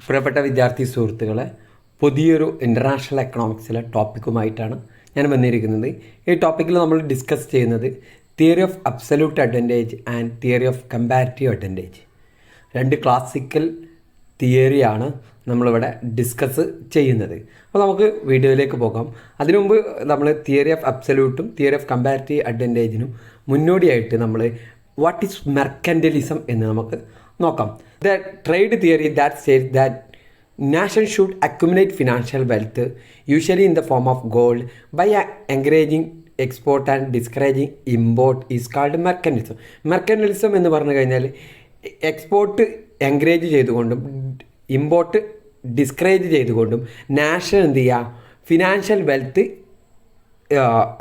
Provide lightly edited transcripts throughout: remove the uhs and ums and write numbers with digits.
പ്രിയപ്പെട്ട വിദ്യാർത്ഥി സുഹൃത്തുക്കളെ, പുതിയൊരു ഇൻ്റർനാഷണൽ എക്കണോമിക്സിലെ ടോപ്പിക്കുമായിട്ടാണ് ഞാൻ വന്നിരിക്കുന്നത്. ഈ ടോപ്പിക്കിൽ നമ്മൾ ഡിസ്കസ് ചെയ്യുന്നത് theory of absolute advantage and theory of comparative advantage. രണ്ട് ക്ലാസിക്കൽ തിയറിയാണ് നമ്മളിവിടെ ഡിസ്കസ് ചെയ്യുന്നത്. അപ്പോൾ നമുക്ക് വീഡിയോയിലേക്ക് പോകാം. അതിനു മുമ്പ് നമ്മൾ തിയറി ഓഫ് അബ്സല്യൂട്ടും തിയറി ഓഫ് കമ്പാരിറ്റീവ് അഡ്വാൻറ്റേജിനും മുന്നോടിയായിട്ട് നമ്മൾ വാട്ട് ഈസ് മെർക്കൻറ്റലിസം എന്ന് നമുക്ക് നോക്കാം. The trade theory that says that nations should accumulate financial wealth, usually in the form of gold, by encouraging export and discouraging import is called mercantilism. Mercantilism എന്ന് പറഞ്ഞു കഴിഞ്ഞാൽ export encourage ചെയ്തുകൊണ്ടും import discourage ചെയ്തുകൊണ്ടും nation എന്ത് ചെയ്യുക, financial wealth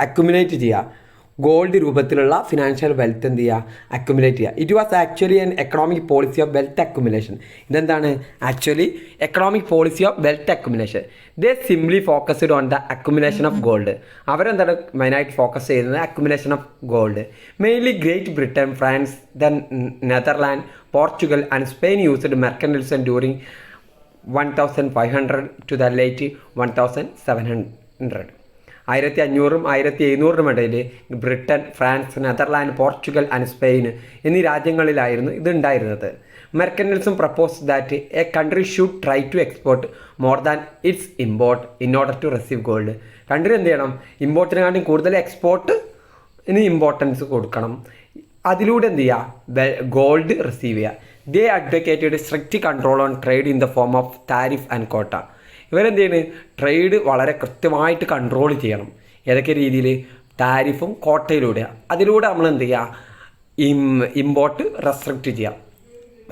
accumulate ചെയ്യുക, gold രൂപത്തിലുള്ള financial wealth എന്ത് ചെയ്യുക, അക്യുമുലേറ്റ് ചെയ്യുക. It was actually an economic policy of wealth accumulation. ഇതെന്താണ് actually economic policy of wealth accumulation. They simply focused on the accumulation of gold. അവരെന്താണ് മെയിനായിട്ട് ഫോക്കസ് ചെയ്യുന്നത് accumulation of gold. Mainly Great Britain, France, then Netherland, Portugal and Spain used mercantilism during 1500 to the late 1700. 1500-ും 1700-ും ഇടയിൽ Britain, France, Netherland, Portugal and Spain എന്നീ രാജ്യങ്ങളിലായിരുന്നു ഇതുണ്ടായിരുന്നത്. Mercantilism propose that a country should try to export more than its import in order to receive gold. Country എന്ത് ചെയ്യണം, ഇമ്പോർട്ടിനെക്കാട്ടും കൂടുതൽ എക്സ്പോർട്ടിന് importance കൊടുക്കണം. അതിലൂടെ എന്ത് ചെയ്യുക, ഗോൾഡ് റിസീവ് ചെയ്യുക. They advocated strict control on trade in the form of tariff and quota. ഇവരെന്ത് ചെയ്യുന്നത്, ട്രേഡ് വളരെ കൃത്യമായിട്ട് കൺട്രോൾ ചെയ്യണം. ഏതൊക്കെ രീതിയിൽ, താരിഫും കോട്ടയിലൂടെ. അതിലൂടെ നമ്മൾ എന്ത് ചെയ്യുക, ഇമ്പോർട്ട് റെസ്ട്രിക്റ്റ് ചെയ്യാം.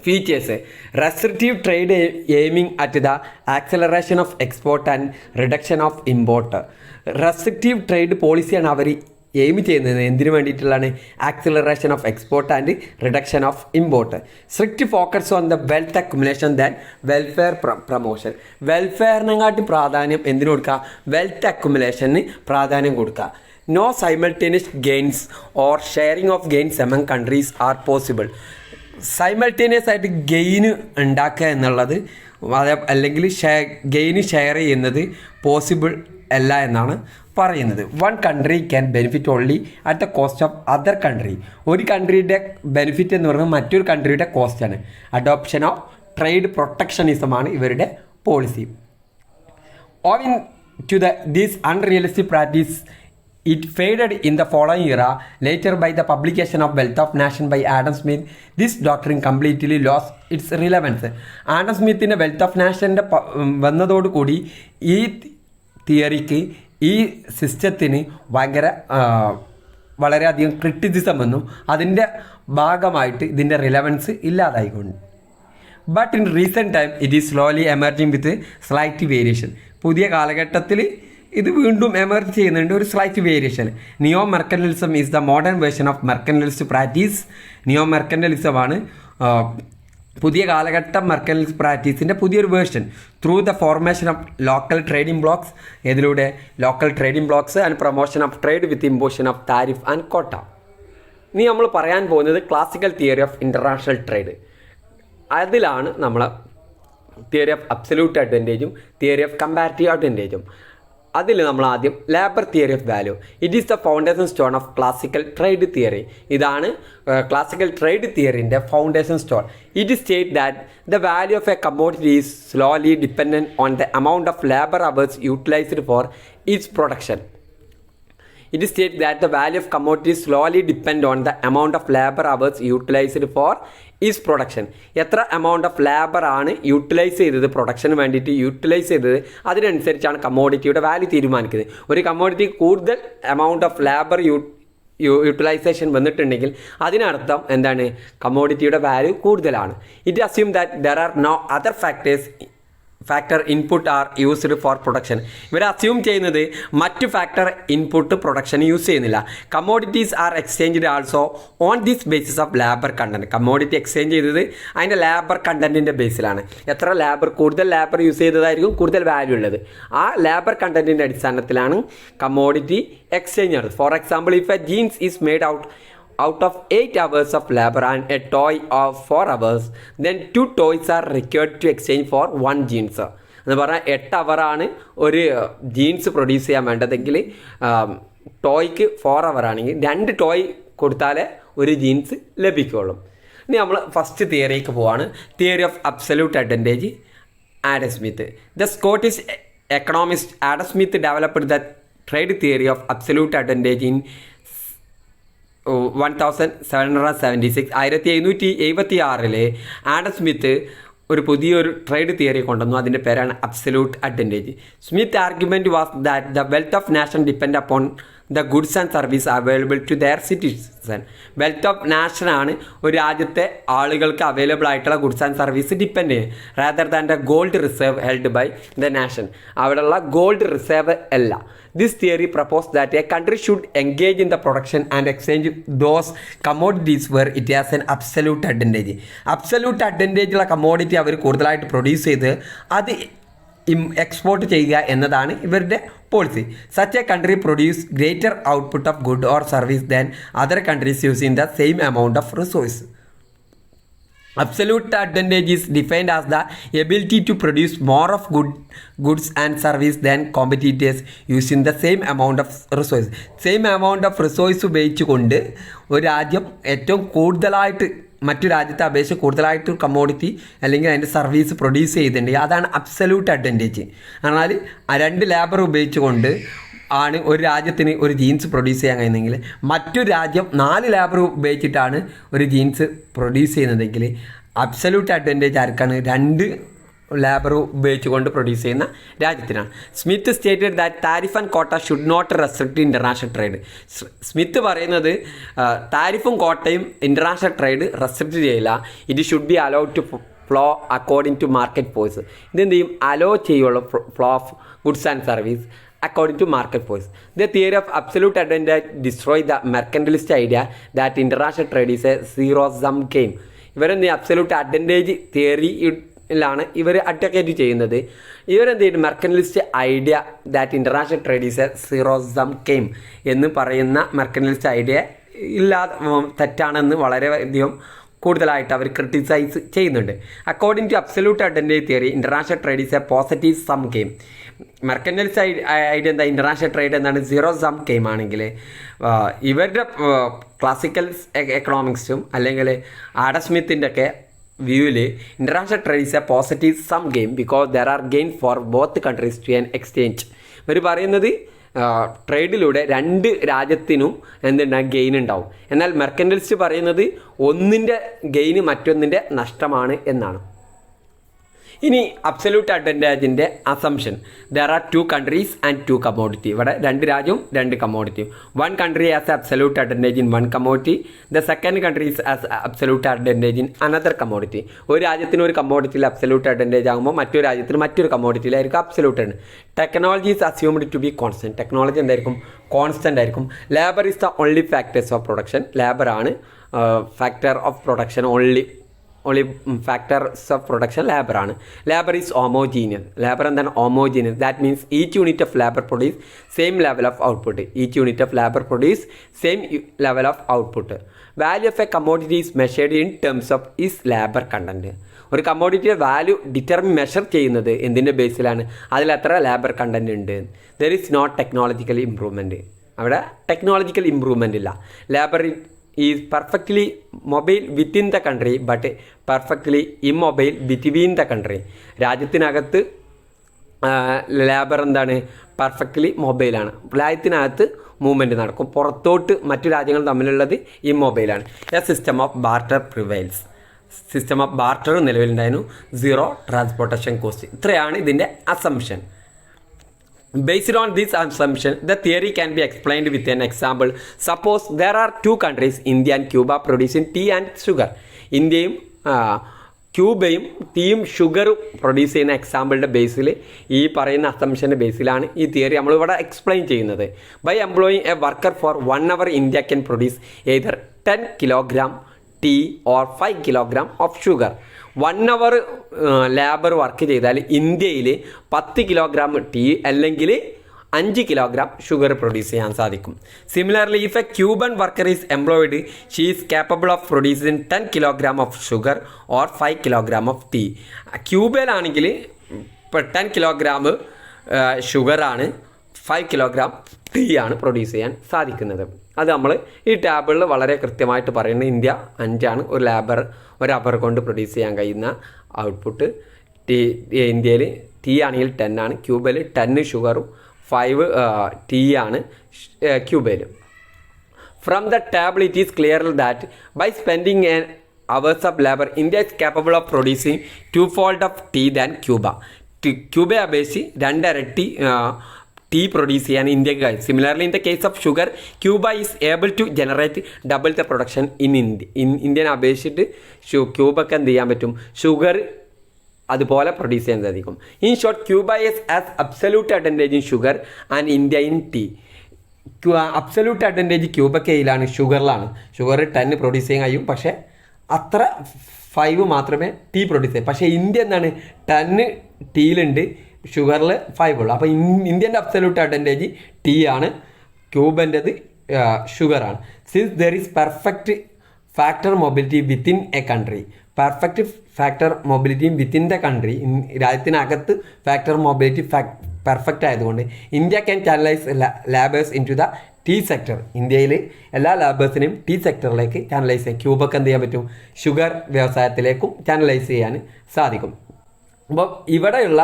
Features: restrictive trade aiming at the acceleration of export and reduction of import. Restrictive trade പോളിസിയാണ് അവർ എയിം ചെയ്യുന്നത്. എന്തിനു വേണ്ടിയിട്ടുള്ളതാണ്, acceleration of export and reduction of import. Strict focus on the wealth accumulation than welfare promotion. വെൽഫെയറിനെക്കാട്ടി പ്രാധാന്യം എന്തിനു കൊടുക്കുക, wealth അക്യുമുലേഷന് പ്രാധാന്യം കൊടുക്കുക. No simultaneous gains or sharing of gains among countries are possible. Simultaneous ആയിട്ട് ഗെയിന് ഉണ്ടാക്കുക എന്നുള്ളത് അല്ലെങ്കിൽ ഗെയിന് ഷെയർ ചെയ്യുന്നത് പോസിബിൾ അല്ല എന്നാണ് പറയുന്നത്. One country can benefit only at the cost of other country. ഒരു കൺട്രിയുടെ ബെനിഫിറ്റ് എന്ന് പറയുന്നത് മറ്റൊരു കൺട്രിയുടെ കോസ്റ്റാണ്. അഡോപ്ഷൻ ഓഫ് ട്രേഡ് പ്രൊട്ടക്ഷനിസമാണ് ഇവരുടെ പോളിസി. Owing to this unrealistic practice it faded in the following era. Later, by the publication of Wealth of Nation by Adam Smith, this doctrine completely lost its relevance. Adam സ്മിത്തിൻ്റെ wealth of നാഷൻ്റെ വന്നതോടുകൂടി ഈ തിയറിക്ക്, ഈ സിസ്റ്റത്തിന് വളരെയധികം criticism വന്നു. അതിൻ്റെ ഭാഗമായിട്ട് ഇതിൻ്റെ റിലവൻസ് ഇല്ലാതായിക്കൊണ്ട്. But in recent time it is slowly emerging with slight variation. പുതിയ കാലഘട്ടത്തിൽ ഇത് വീണ്ടും എമർജ് ചെയ്യുന്നുണ്ട്, ഒരു slight variation. Neo mercantilism is the modern version of mercantilist practice. Neo മെർക്കൻറ്റലിസമാണ് പുതിയ കാലഘട്ടം മെർക്കൻറ്റലിസ്റ്റ് പ്രാക്ടീസിൻ്റെ പുതിയൊരു version. Through the formation of local trading blocs. ഇതിലൂടെ local trading blocs and promotion of trade with imposition of tariff and quota. ഇനി നമ്മൾ പറയാൻ പോകുന്നത് classical theory of international trade. അതിലാണ് നമ്മൾ തിയറി ഓഫ് അബ്സല്യൂട്ട് അഡ്വാൻറ്റേജും തിയറി ഓഫ് കമ്പാരിറ്റീവ് അഡ്വാൻറ്റേജും. അതിൽ നമ്മൾ ആദ്യം labour theory of value. It is the foundation stone of classical trade theory. ഇതാണ് ക്ലാസിക്കൽ ട്രേഡ് തിയറിൻ്റെ foundation stone. It state that the value of a commodity is slowly dependent on the amount of labour hours utilised for its production. It states that the value of commodities slowly depend on the amount of labor hours utilized for its production. എത്ര amount of labour ആണ് utilise ചെയ്തത്, production വേണ്ടിയിട്ട് utilise ചെയ്തത്, അതിനനുസരിച്ചാണ് കമ്മോഡിറ്റിയുടെ value തീരുമാനിക്കുന്നത്. ഒരു commodity കൂടുതൽ amount of labour utilisation വന്നിട്ടുണ്ടെങ്കിൽ അതിനർത്ഥം എന്താണ്, കമ്മോഡിറ്റിയുടെ വാല്യൂ കൂടുതലാണ്. It assume that there are no other factor input are used for production. ഇവർ അസ്യൂം ചെയ്യുന്നത് മറ്റ് ഫാക്ടർ ഇൻപുട്ട് പ്രൊഡക്ഷന് യൂസ് ചെയ്യുന്നില്ല. Commodities are exchanged also on this basis of labour content. Commodity exchange ചെയ്തത് അതിൻ്റെ ലേബർ കണ്ടന്റിൻ്റെ ബേസിലാണ്. എത്ര ലേബർ, കൂടുതൽ ലേബർ യൂസ് ചെയ്തതായിരിക്കും കൂടുതൽ വാല്യൂ ഉള്ളത്. ആ ലേബർ കണ്ടന്റിൻ്റെ അടിസ്ഥാനത്തിലാണ് കമ്മോഡിറ്റി എക്സ്ചേഞ്ച് നടത്തുന്നത്. For example, if a jeans is made out out of 8 hours of labor and a toy of 4 hours, then 2 toys are required to exchange for 1 jeans. എന്ന് പറഞ്ഞാൽ 8 അവറാണ് ഒരു jeans produce ചെയ്യാൻ വേണ്ടതെങ്കിൽ ടോയ്ക്ക് 4 അവർ ആണെങ്കിൽ 2 toy കൊടുത്താലേ ഒരു jeans ലഭിക്കുള്ളൂ. ഇനി നമ്മൾ ഫസ്റ്റ് തിയറിക്ക് പോവാണ്. Theory of absolute advantage. Adam Smith. The Scottish economist Adam Smith developed the trade theory of absolute advantage in 1776. 1776 Adam Smith ഒരു പുതിയൊരു ട്രേഡ് തിയറി കൊണ്ടുവന്നു. അതിൻ്റെ പേരാണ് absolute advantage. Smith argument was that the wealth of nation depend upon the goods and service available to their citizen. Wealth of നാഷനാണ് ഒരു രാജ്യത്തെ ആളുകൾക്ക് available ആയിട്ടുള്ള ഗുഡ്സ് ആൻഡ് സർവീസ് ഡിപ്പെൻഡ് ചെയ്യും, rather than the gold reserve held by the nation. അവിടെയുള്ള gold reserve അല്ല. This theory propose that a country should engage in the production and exchange those commodities where it has an absolute advantage. Absolute അഡ്വാൻറ്റേജുള്ള commodity അവർ കൂടുതലായിട്ട് produce ചെയ്ത് അത് export ചെയ്യുക എന്നതാണ് ഇവരുടെ പോളിസി. Such a country produce greater output of good or service than other countries using the same amount of resource. Absolute advantage is defined as the ability to produce more of goods and service than competitors using the same amount of resources. Same amount of resources ഉപയോഗിച്ചുകൊണ്ട് ഒരു രാജ്യം ഏറ്റവും കൂടുതലായിട്ട് മറ്റു രാജ്യത്തെ അപേക്ഷിച്ച് കൂടുതലായിട്ട് commodity അല്ലെങ്കിൽ അതിൻ്റെ സർവീസ് പ്രൊഡ്യൂസ് ചെയ്തിട്ടുണ്ടെങ്കിൽ അതാണ് അബ്സല്യൂട്ട് അഡ്വാൻറ്റേജ്. എന്നാൽ 2 ലേബർ ഉപയോഗിച്ചുകൊണ്ട് ആണ് ഒരു രാജ്യത്തിന് ഒരു ജീൻസ് പ്രൊഡ്യൂസ് ചെയ്യാൻ കഴിയുന്നെങ്കിൽ മറ്റൊരു രാജ്യം 4 ലേബർ ഉപയോഗിച്ചിട്ടാണ് ഒരു ജീൻസ് പ്രൊഡ്യൂസ് ചെയ്യുന്നതെങ്കിൽ അബ്സല്യൂട്ട് അഡ്വാൻറ്റേജ് ആർക്കാണ്? 2 ലേബർ ഉപയോഗിച്ചുകൊണ്ട് പ്രൊഡ്യൂസ് ചെയ്യുന്ന രാജ്യത്തിനാണ്. Smith stated that tariff and quota should not restrict international trade. Smith പറയുന്നത് താരിഫും കോട്ടയും ഇൻ്റർനാഷണൽ ട്രേഡ് റെസ്ട്രിക്റ്റ് ചെയ്യില്ല. It should be allowed to flow according to market force. ഇതെന്ത് ചെയ്യും? അലോ ചെയ്യുള്ളൂ flow of goods and service according to market force. The theory of absolute advantage destroy the mercantilist idea that international trade is a zero-sum game. ഇവരെന്ത് absolute advantage തിയറിയിലാണ് ഇവർ advocate ചെയ്യുന്നത്. ഇവരെന്ത് ചെയ്യും? Mercantilist idea that international trade is a zero sum game എന്ന് പറയുന്ന mercantilist idea തെറ്റാണെന്ന് വളരെയധികം കൂടുതലായിട്ട് അവർ ക്രിട്ടിസൈസ് ചെയ്യുന്നുണ്ട്. According to absolute advantage theory international trade is a positive sum game. Mercantilist idea എന്താ? ഇൻ്റർനാഷണൽ ട്രേഡ് എന്താണ്? സീറോ സം ഗെയിം ആണെങ്കിൽ ഇവരുടെ ക്ലാസിക്കൽ എക്കണോമിക്സും അല്ലെങ്കിൽ ആഡം സ്മിത്തിൻ്റെ ഒക്കെ വ്യൂവിൽ international trade is a positive sum game because there are gain for both countries to an exchange. ഇവർ പറയുന്നത് ട്രേഡിലൂടെ 2 രാജ്യത്തിനും എന്തുണ്ടാകും? ഗെയിൻ ഉണ്ടാവും. എന്നാൽ മെർക്കൻറ്റലിസ്റ്റ് പറയുന്നത് ഒന്നിൻ്റെ ഗെയിന് മറ്റൊന്നിൻ്റെ നഷ്ടമാണ് എന്നാണ്. ഇനി അബ്സല്യൂട്ട് അഡ്വാൻറ്റേജിൻ്റെ assumption. There are 2 countries and 2 commodity. ഇവിടെ 2 രാജ്യവും 2 കമ്മോഡിറ്റിയും. 1 country has absolute advantage in 1 commodity. The second country has absolute advantage in another commodity. ഒരു രാജ്യത്തിന് ഒരു കമ്മോഡിറ്റിയിൽ അബ്സല്യൂട്ട് അഡ്വാൻറ്റേജ് ആകുമ്പോൾ മറ്റൊരു രാജ്യത്തിന് മറ്റൊരു കമ്മോഡിറ്റിയിലായിരിക്കും അബ്സല്യൂട്ട് ആണ്. Technology is assumed to be constant. Technology എന്തായിരിക്കും? കോൺസ്റ്റൻ്റ് ആയിരിക്കും. Labour is the only factors of production. ലേബറാണ് factor of production. Only factors of production ലേബറാണ്. Labour is homogeneous. ലേബർ എന്താണ്? Homogeneous. That means each unit of labour produce same level of output. Each unit of labour produce same level of output. Value of a commodity is measured in terms of is labour content. ഒരു കമ്മോഡിറ്റിയുടെ value measure ചെയ്യുന്നത് എന്തിൻ്റെ ബേസിലാണ്? അതിൽ എത്ര labour content ഉണ്ട്. There is not technological improvement. അവിടെ technological improvement ഇല്ല. Labour is perfectly mobile within the country but perfectly immobile between the country. രാജ്യത്തിനകത്ത് ലേബർ എന്താണ്? പെർഫെക്റ്റ്ലി മൊബൈലാണ്. രാജ്യത്തിനകത്ത് മൂവ്മെൻറ്റ് നടക്കും. പുറത്തോട്ട് മറ്റു രാജ്യങ്ങൾ തമ്മിലുള്ളത് ഇമ്മൊബൈലാണ്. A system of barter prevails. System of barter നിലവിലുണ്ടായിരുന്നു. 0 ട്രാൻസ്പോർട്ടേഷൻ കോസ്റ്റ്. ഇത്രയാണ് ഇതിൻ്റെ assumption. Based on this assumption, the theory can be explained with an example. Suppose there are 2 countries, India and Cuba, producing tea and sugar. ഇന്ത്യയും ക്യൂബയും ടീയും ഷുഗറും produce ചെയ്യുന്ന എക്സാമ്പിളിൻ്റെ ബേസിൽ ഈ പറയുന്ന അസംഷൻ്റെ ബേസിലാണ് ഈ തിയറി നമ്മളിവിടെ എക്സ്പ്ലെയിൻ ചെയ്യുന്നത്. By employing a worker for 1 hour, India can produce either 10 kilogram tea or 5 kilogram of sugar. 1 hour labour work ചെയ്താൽ ഇന്ത്യയിൽ 10 കിലോഗ്രാം ടീ അല്ലെങ്കിൽ 5 കിലോഗ്രാം ഷുഗർ പ്രൊഡ്യൂസ് ചെയ്യാൻ സാധിക്കും. Similarly if a Cuban worker is employed she is capable of producing 10 kilogram of sugar or 5 kilogram of tea. ക്യൂബയിലാണെങ്കിൽ ഇപ്പോൾ 10 kilogram ഷുഗറാണ്, 5 kilogram tea ആണ് produce ചെയ്യാൻ സാധിക്കുന്നത്. അത് നമ്മൾ ഈ ടേബിളിൽ വളരെ കൃത്യമായിട്ട് പറയുന്നത് ഇന്ത്യ 5ആണ്, ഒരു അവർ കൊണ്ട് പ്രൊഡ്യൂസ് ചെയ്യാൻ കഴിയുന്ന ഔട്ട്പുട്ട്. ഇന്ത്യയിൽ ടീ ആണെങ്കിൽ 10 ആണ്, ക്യൂബയിൽ 10 ഷുഗറും 5 ടീ ആണ് ക്യൂബയിൽ. From the table it is clear that by spending n hours of labour India is capable of producing 2-fold of tea than Cuba. ക്യൂബയെ അപേക്ഷിച്ച് 2 ഇരട്ടി ടീ പ്രൊഡ്യൂസ് ചെയ്യാൻ ഇന്ത്യക്ക് കഴിയും. Similarly in the case of sugar Cuba is able to generate double the production ഇന്ത്യനെ അപേക്ഷിച്ചിട്ട് ക്യൂബക്ക് എന്ത് ചെയ്യാൻ പറ്റും, ഷുഗർ അതുപോലെ പ്രൊഡ്യൂസ് ചെയ്യാൻ സാധിക്കും. In short Cuba is as absolute advantage in sugar and India in tea. Absolute advantage ക്യൂബക്കയിലാണ്, ഷുഗറിലാണ്. ഷുഗർ 10 പ്രൊഡ്യൂസ് ചെയ്യാൻ കഴിയും, പക്ഷേ അത്ര 5 മാത്രമേ ടീ പ്രൊഡ്യൂസ് ചെയ്യൂ. പക്ഷേ ഇന്ത്യ എന്താണ്, 10 ടീയിലുണ്ട്, ഷുഗറിൽ 5 ഉള്ളൂ. അപ്പോൾ ഇന്ത്യൻ്റെ അബ്സല്യൂട്ട് അഡ്വാൻറ്റേജ് ടീ ആണ്, ക്യൂബൻ്റെത് ഷുഗറാണ്. Since there is perfect factor mobility within a country. Perfect factor mobility within the country, രാജ്യത്തിനകത്ത് ഫാക്ടർ മൊബിലിറ്റി പെർഫെക്റ്റ് ആയതുകൊണ്ട് India can channelise labours into the tea sector. ഇന്ത്യയിൽ എല്ലാ ലാബേഴ്സിനെയും ടീ സെക്ടറിലേക്ക് channelise ചെയ്യാം. ക്യൂബക്ക് എന്ത് ചെയ്യാൻ പറ്റും, ഷുഗർ വ്യവസായത്തിലേക്കും ചാനലൈസ് ചെയ്യാൻ സാധിക്കും. അപ്പോൾ ഇവിടെയുള്ള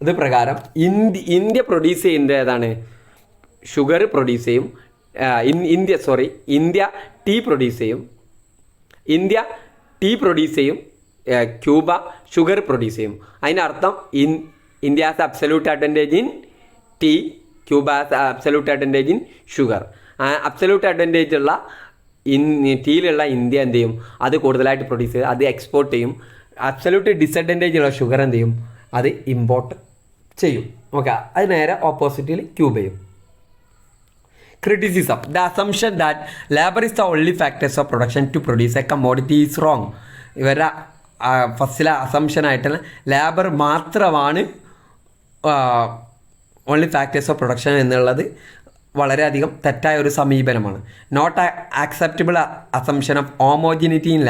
ഇത് പ്രകാരം ഇന്ത്യ പ്രൊഡ്യൂസ് ചെയ്യുന്നത് ഏതാണ്, ഷുഗർ പ്രൊഡ്യൂസ് ചെയ്യും. ഇന്ത്യ ടീ പ്രൊഡ്യൂസ് ചെയ്യും. ക്യൂബ ഷുഗർ പ്രൊഡ്യൂസ് ചെയ്യും. അതിനർത്ഥം India has absolute advantage in tea, Cuba has absolute advantage in sugar. Absolute advantage ഉള്ള ടീയിലുള്ള ഇന്ത്യ എന്ത് ചെയ്യും, അത് കൂടുതലായിട്ട് പ്രൊഡ്യൂസ് ചെയ്യും, അത് എക്സ്പോർട്ട് ചെയ്യും. അബ്സല്യൂട്ട് ഡിസഡ്വാൻറ്റേജ് ഉള്ള ഷുഗർ എന്ത് ചെയ്യും, അത് ഇമ്പോർട്ട് ചെയ്യും. ഓക്കെ, അത് നേരെ ഓപ്പോസിറ്റിൽ ക്യൂബയും. Criticism: the assumption that labor is the only factors of production to produce a commodity is wrong. ഇവരുടെ ഫസ്റ്റിലെ അസംഷൻ ആയിട്ടുള്ള ലേബർ മാത്രമാണ് ഓൺലി ഫാക്ടേഴ്സ് ഓഫ് പ്രൊഡക്ഷൻ എന്നുള്ളത് വളരെയധികം തെറ്റായ ഒരു സമീപനമാണ്. Not acceptable assumption of homogeneity in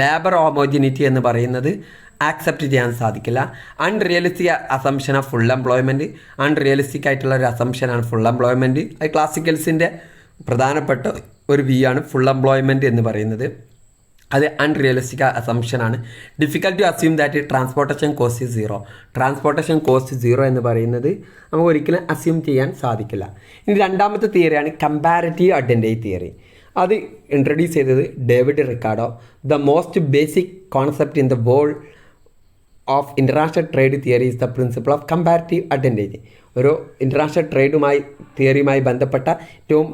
labour homogeneity എന്ന് പറയുന്നത് ആക്സെപ്റ്റ് ചെയ്യാൻ സാധിക്കില്ല. Unrealistic assumption of full employment, unrealistic ആയിട്ടുള്ള ഒരു അസംഷനാണ് ഫുൾ എംപ്ലോയ്മെൻറ്റ്. അത് ക്ലാസിക്കൽസിൻ്റെ പ്രധാനപ്പെട്ട ഒരു വ്യൂ ആണ് ഫുൾ എംപ്ലോയ്മെൻറ്റ് എന്ന് പറയുന്നത്. അത് അൺറിയലിസ്റ്റിക് അസംഷനാണ്. Difficult to assume that transportation cost is 0. Transportation cost 0 എന്ന് പറയുന്നത് നമുക്ക് ഒരിക്കലും അസ്യൂം ചെയ്യാൻ സാധിക്കില്ല. ഇനി രണ്ടാമത്തെ തിയറിയാണ് കമ്പാരിറ്റീവ് അഡ്വാൻറ്റേജ് തിയറി. അത് ഇൻട്രൊഡ്യൂസ് ചെയ്തത് David Ricardo. The most basic concept in the world of international trade theory is the principle of comparative advantage. ഒരു ഇൻ്റർനാഷണൽ തിയറിയുമായി ബന്ധപ്പെട്ട ഏറ്റവും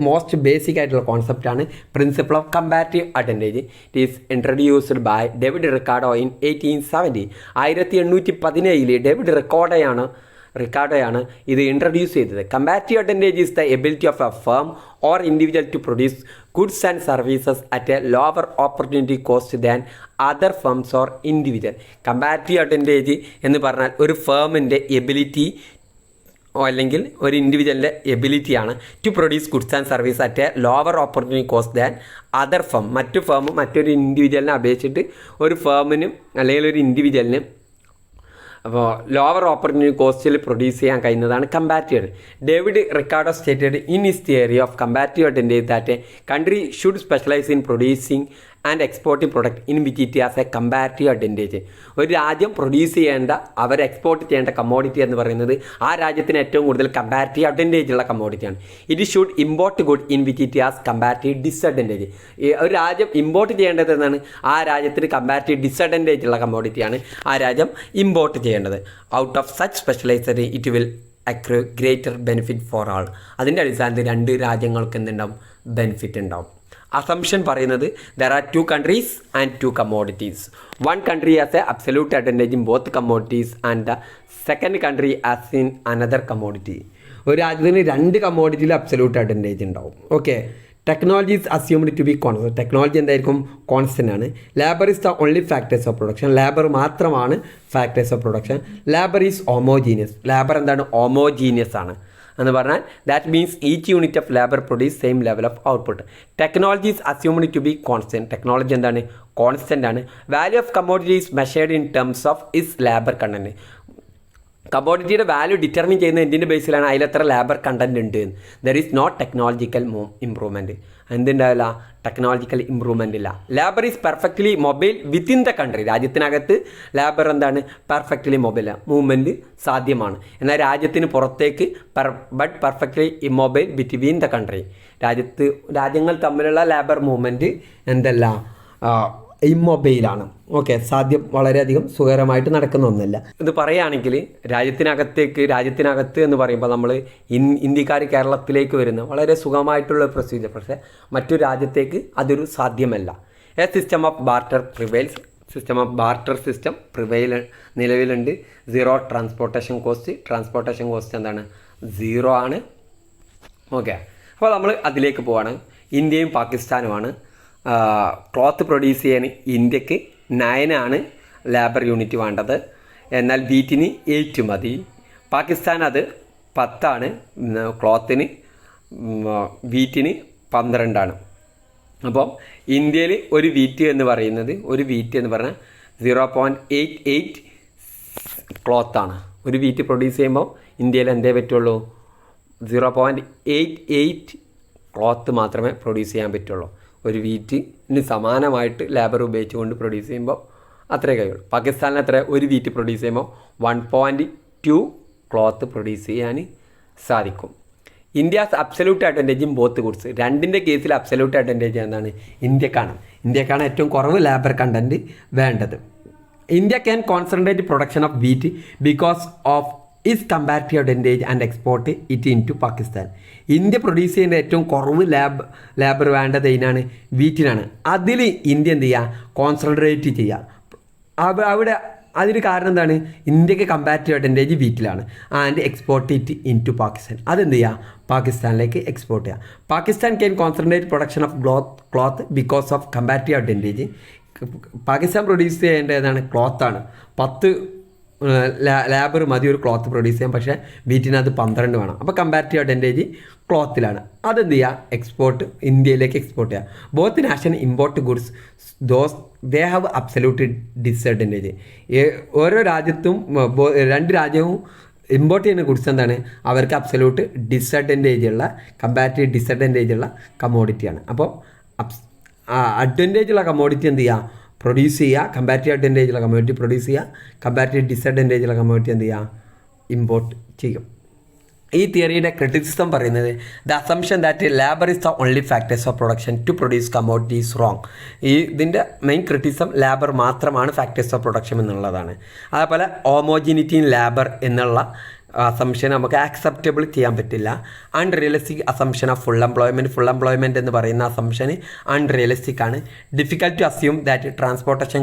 മോസ്റ്റ് ബേസിക് ആയിട്ടുള്ള കോൺസെപ്റ്റാണ് principle of comparative advantage. It is introduced by David Ricardo in 1870. 1817 David റിക്കാർഡോയാണ് ഇത് introduce ചെയ്തത്. Comparative advantage is the ability of a firm or individual to produce goods and services at a lower opportunity cost than other firms or individual. Comparative advantage എന്ന് പറഞ്ഞാൽ ഒരു ഫേമിൻ്റെ ability അല്ലെങ്കിൽ ഒരു ഇൻഡിവിജ്വലിൻ്റെ എബിലിറ്റിയാണ് to produce goods and service at a lower opportunity cost than other firm. മറ്റൊരു ഇൻഡിവിജ്വലിനെ അപേക്ഷിച്ചിട്ട് ഒരു ഫേമിനും അല്ലെങ്കിൽ ഒരു ഇൻഡിവിജ്വലിനും അപ്പോൾ ലോവർ ഓപ്പർച്യൂണിറ്റി കോസ്റ്റിൽ പ്രൊഡ്യൂസ് ചെയ്യാൻ കഴിയുന്നതാണ് comparative. David Ricardo stated in his theory of comparative advantage that a country should specialise in producing and exporting product in which it has A comparative advantage. ഒരു രാജ്യം പ്രൊഡ്യൂസ് ചെയ്യേണ്ട, അവർ export ചെയ്യേണ്ട commodity എന്ന് പറയുന്നത് ആ രാജ്യത്തിന് ഏറ്റവും കൂടുതൽ കമ്പാരിറ്റീവ് അഡ്വാൻറ്റേജ് ഉള്ള കമ്മോഡിറ്റിയാണ്. It should import good in which it has comparative disadvantage. ഒരു രാജ്യം ഇമ്പോർട്ട് ചെയ്യേണ്ടത് എന്നാണ് ആ രാജ്യത്തിന് കമ്പാരിറ്റീവ് ഡിസഡ്വാൻറ്റേജ് ഉള്ള കമ്മോഡിറ്റിയാണ് ആ രാജ്യം ഇമ്പോർട്ട് ചെയ്യേണ്ടത്. Out of such specialisation it will accrue greater benefit for all. അതിൻ്റെ അടിസ്ഥാനത്തിൽ രണ്ട് രാജ്യങ്ങൾക്ക് എന്തുണ്ടാവും, ബെനിഫിറ്റ് ഉണ്ടാവും. അസംഷൻ പറയുന്നത് there are 2 countries and 2 commodities. One country has a absolute advantage in both commodities and the second country has in another commodity. ഒരു രാജ്യത്തിന് 2 കമ്മോഡിറ്റിയിൽ അബ്സല്യൂട്ട് അഡ്വാൻറ്റേജ് ഉണ്ടാവും. Okay, technology is assumed to be constant. Technology എന്തായിരിക്കും, constant ആണ്. Labour is the only factors of production. Labour മാത്രമാണ് factors of production. Labour is homogeneous. Labour എന്താണ്, homogeneous ആണ്. എന്ന് പറഞ്ഞാൽ that means each unit of labour produce same level of output. Technology is assumed to be constant. Technology എന്താണ്? Constant ആണ്. Value of commodity is measured in terms of is labour content. കമ്മോഡിറ്റിയുടെ value determine ചെയ്യുന്ന എന്തിൻ്റെ ബേസിലാണ്? അതിലെത്ര labour content ഉണ്ട്. There is not technological improvement. എന്തുണ്ടാവില്ല? Technological improvement ഇല്ല. Labour is perfectly mobile within the country. രാജ്യത്തിനകത്ത് ലേബർ എന്താണ്? പെർഫെക്റ്റ്ലി മൊബൈൽ മൂവ്മെൻറ്റ് സാധ്യമാണ്. എന്നാൽ രാജ്യത്തിന് പുറത്തേക്ക് but perfectly immobile between the country. രാജ്യങ്ങൾ തമ്മിലുള്ള ലേബർ മൂവ്മെൻറ്റ് എന്തല്ല? ഇമ്മൊബൈലാണ്. ഓക്കെ, സാധ്യം വളരെയധികം സുഖകരമായിട്ട് നടക്കുന്ന ഒന്നല്ല. ഇത് പറയുകയാണെങ്കിൽ രാജ്യത്തിനകത്ത് എന്ന് പറയുമ്പോൾ നമ്മൾ ഇന്ത്യക്കാർ കേരളത്തിലേക്ക് വരുന്ന വളരെ സുഖമായിട്ടുള്ള പ്രൊസീജിയർ. പക്ഷേ മറ്റൊരു രാജ്യത്തേക്ക് അതൊരു സാധ്യമല്ല. A system of barter prevails. System നിലവിലുണ്ട്. സീറോ ട്രാൻസ്പോർട്ടേഷൻ കോസ്റ്റ് എന്താണ്? 0 ആണ്. ഓക്കെ, അപ്പോൾ നമ്മൾ അതിലേക്ക് പോവാണ്. ഇന്ത്യയും പാകിസ്ഥാനുമാണ്. ക്ലോത്ത് പ്രൊഡ്യൂസ് ചെയ്യാൻ ഇന്ത്യക്ക് 9 ആണ് ലേബർ യൂണിറ്റ് വേണ്ടത്. എന്നാൽ വീറ്റിന് 8 മതി. പാകിസ്ഥാൻ അത് 10 ആണ് ക്ലോത്തിന്, വീറ്റിന് 12 ആണ്. അപ്പോൾ ഇന്ത്യയിൽ ഒരു വീറ്റ് എന്ന് പറഞ്ഞാൽ 0.88 ക്ലോത്താണ്. ഒരു വീറ്റ് പ്രൊഡ്യൂസ് ചെയ്യുമ്പോൾ ഇന്ത്യയിൽ എന്തേ പറ്റുള്ളൂ? 0.88 ക്ലോത്ത് മാത്രമേ പ്രൊഡ്യൂസ് ചെയ്യാൻ പറ്റുള്ളൂ. ഒരു വീറ്റിന് സമാനമായിട്ട് ലേബർ ഉപയോഗിച്ചുകൊണ്ട് പ്രൊഡ്യൂസ് ചെയ്യുമ്പോൾ അത്രേ കഴിയുള്ളൂ. പാകിസ്ഥാനിൽ അത്ര ഒരു വീറ്റ് പ്രൊഡ്യൂസ് ചെയ്യുമ്പോൾ 1.2 ക്ലോത്ത് പ്രൊഡ്യൂസ് ചെയ്യാൻ സാധിക്കും. India's absolute advantage in both goods. രണ്ടിൻ്റെ കേസിൽ അബ്സല്യൂട്ട് അഡ്വാൻറ്റേജ് എന്താണ്? ഇന്ത്യക്കാണ് ഏറ്റവും കുറവ് ലേബർ കണ്ടൻറ്റ് വേണ്ടത്. India can concentrate production of wheat because of its comparative advantage and export it into Pakistan. India produce ചെയ്യേണ്ട ഏറ്റവും കുറവ് ലേബർ വേണ്ടത് ഇതിനാണ്? വീറ്റിനാണ്. അതിൽ ഇന്ത്യ എന്ത് ചെയ്യുക? കോൺസെൻട്രേറ്റ് ചെയ്യുക. അവിടെ അതിന് കാരണം എന്താണ്? ഇന്ത്യക്ക് കമ്പാരിറ്റീവ് അഡ്വാൻറ്റേജ് വീറ്റിലാണ്. And export it into Pakistan. അതെന്ത് ചെയ്യുക? പാകിസ്ഥാനിലേക്ക് എക്സ്പോർട്ട് ചെയ്യുക. Pakistan can concentrate production of cloth because of comparative advantage. Pakistan produce ചെയ്യേണ്ടതാണ്? ക്ലോത്താണ്. 10 ലേബർ മതി ഒരു ക്ലോത്ത് പ്രൊഡ്യൂസ് ചെയ്യാൻ. പക്ഷേ വീറ്റിന് അത് 12 വേണം. അപ്പോൾ കമ്പാരിറ്റീവ് അഡ്വാൻറ്റേജ് ക്ലോത്തിലാണ്. അതെന്ത് ചെയ്യുക? ഇന്ത്യയിലേക്ക് എക്സ്പോർട്ട് ചെയ്യുക. Both nation import goods they have absolute disadvantage. ഓരോ രാജ്യത്തും രണ്ട് രാജ്യവും ഇമ്പോർട്ട് ചെയ്യുന്ന ഗുഡ്സ് എന്താണ്? അവർക്ക് അബ്സല്യൂട്ട് കമ്പാരിറ്റീവ് ഡിസഡ്വാൻറ്റേജ് ഉള്ള കമ്മോഡിറ്റിയാണ്. അപ്പോൾ അഡ്വാൻറ്റേജ് ഉള്ള കമ്മോഡിറ്റി എന്ത് ചെയ്യുക? പ്രൊഡ്യൂസ് ചെയ്യുക. കമ്പാരിറ്റീവ് അഡ്വാൻറ്റേജ് ഉള്ള കമ്മോഡിറ്റി പ്രൊഡ്യൂസ് ചെയ്യുക. കമ്പാരിറ്റീവ് ഡിസഡ്വാൻറ്റേജ് ഉള്ള കമ്മോഡിറ്റി എന്ത് ചെയ്യുക? ഇമ്പോർട്ട് ചെയ്യും. ഈ തിയറിയുടെ ക്രിറ്റിസിസം പറയുന്നത് the assumption that labour is the only factors of production to produce commodity is wrong. ഇതിൻ്റെ മെയിൻ ക്രിറ്റിസിസം ലേബർ മാത്രമാണ് ഫാക്ടേഴ്സ് ഓഫ് പ്രൊഡക്ഷൻ എന്നുള്ളതാണ്. അതേപോലെ ഹോമോജിനിറ്റി ഇൻ ലേബർ എന്നുള്ള അസംഷൻ നമുക്ക് ആക്സെപ്റ്റബിൾ ചെയ്യാൻ പറ്റില്ല. Unrealistic assumption of full employment എന്ന് പറയുന്ന അസംഷൻ അൺറിയലിസ്റ്റിക് ആണ്. Difficult to assume that transportation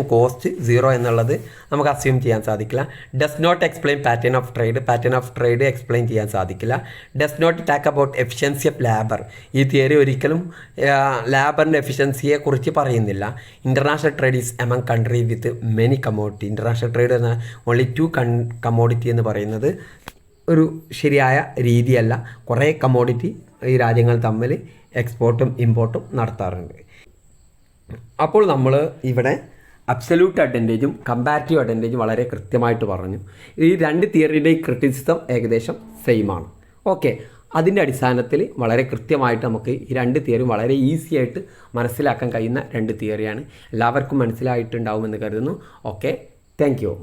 cost 0 എന്നുള്ളത് നമുക്ക് അസ്യൂം ചെയ്യാൻ സാധിക്കില്ല. Does not explain pattern of trade explain ചെയ്യാൻ സാധിക്കില്ല. Does not talk about efficiency of labour. ഈ തിയറി ഒരിക്കലും ലേബറിൻ്റെ എഫിഷ്യൻസിയെ കുറിച്ച് പറയുന്നില്ല. International trade is among country with many commodity. International trade എന്ന ഓൺലി 2 കമ്മോഡിറ്റി എന്ന് പറയുന്നത് ഒരു ശരിയായ രീതിയല്ല. കുറേ കമ്മോഡിറ്റി ഈ രാജ്യങ്ങൾ തമ്മിൽ എക്സ്പോർട്ടും ഇമ്പോർട്ടും നടത്താറുണ്ട്. അപ്പോൾ നമ്മൾ ഇവിടെ അബ്സല്യൂട്ട് അഡ്വാൻറ്റേജും കമ്പാരിറ്റീവ് അഡ്വാൻറ്റേജും വളരെ കൃത്യമായിട്ട് പറഞ്ഞു. ഈ രണ്ട് തിയറിയുടെയും ക്രിറ്റിസിസം ഏകദേശം സെയിമാണ്. ഓക്കെ, അതിൻ്റെ അടിസ്ഥാനത്തിൽ വളരെ കൃത്യമായിട്ട് നമുക്ക് ഈ രണ്ട് തിയറിയും വളരെ ഈസി ആയിട്ട് മനസ്സിലാക്കാൻ കഴിയുന്ന രണ്ട് തിയറിയാണ്. എല്ലാവർക്കും മനസ്സിലായിട്ടുണ്ടാവുമെന്ന് കരുതുന്നു. Okay, thank you.